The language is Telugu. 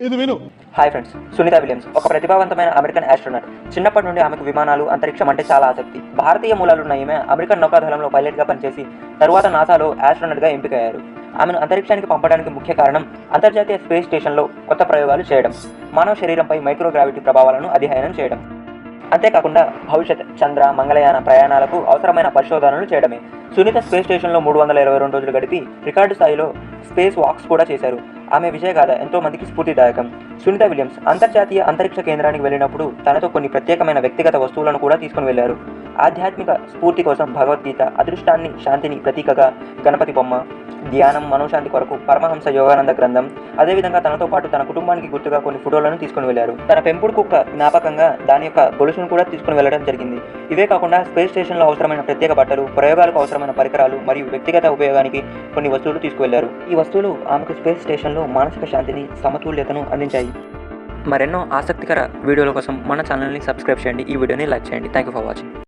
ఇది విను. హాయ్ ఫ్రెండ్స్, సునీత విలియమ్స్ ఒక ప్రతిభావంతమైన అమెరికన్ ఆస్ట్రోనట్. చిన్నప్పటి నుండి ఆమెకు విమానాలు, అంతరిక్షం అంటే చాలా ఆసక్తి. భారతీయ మూలాలున్న ఈమె అమెరికన్ నౌకాదళంలో పైలట్గా పనిచేసి తరువాత నాసాలో ఆస్ట్రోనట్గా ఎంపికయ్యారు. ఆమెను అంతరిక్షానికి పంపడానికి ముఖ్య కారణం అంతర్జాతీయ స్పేస్ స్టేషన్లో కొత్త ప్రయోగాలు చేయడం, మానవ శరీరంపై మైక్రోగ్రావిటీ ప్రభావాలను అధ్యయనం చేయడం, అంతేకాకుండా భవిష్యత్ చంద్ర, మంగళయాన ప్రయాణాలకు అవసరమైన పరిశోధనలు చేయడమే. సునీత స్పేస్ స్టేషన్లో 322 రోజులు గడిపి రికార్డు స్థాయిలో స్పేస్ వాక్స్ కూడా చేశారు. ఆమె విజయగాథ ఎంతో మందికి స్ఫూర్తిదాయకం. సునీత విలియమ్స్ అంతర్జాతీయ అంతరిక్ష కేంద్రానికి వెళ్ళినప్పుడు తనతో కొన్ని ప్రత్యేకమైన వ్యక్తిగత వస్తువులను కూడా తీసుకుని వెళ్లారు. ఆధ్యాత్మిక స్ఫూర్తి కోసం భగవద్గీత, అదృష్టాన్ని, శాంతిని ప్రతీకగా గణపతి బొమ్మ, ధ్యానం, మనోశాంతి కొరకు పరమహంస యోగానంద గ్రంథం, అదేవిధంగా తనతో పాటు తన కుటుంబానికి గుర్తుగా కొన్ని ఫోటోలను తీసుకుని వెళ్లారు. తన పెంపుడు కుక్క జ్ఞాపకంగా దాని యొక్క గొలుసును కూడా తీసుకుని వెళ్లడం జరిగింది. ఇవే కాకుండా స్పేస్ స్టేషన్లో అవసరమైన ప్రత్యేక బట్టలు, ప్రయోగాలకు అవసరమైన పరికరాలు మరియు వ్యక్తిగత ఉపయోగానికి కొన్ని వస్తువులు తీసుకువెళ్లారు. ఈ వస్తువులు ఆమెకు స్పేస్ స్టేషన్లో మానసిక శాంతిని, సమతుల్యతను అందించాయి. మరెన్నో ఆసక్తికర వీడియోల కోసం మన ఛానల్ని సబ్స్క్రైబ్ చేయండి. ఈ వీడియోని లైక్ చేయండి. Thank you for watching.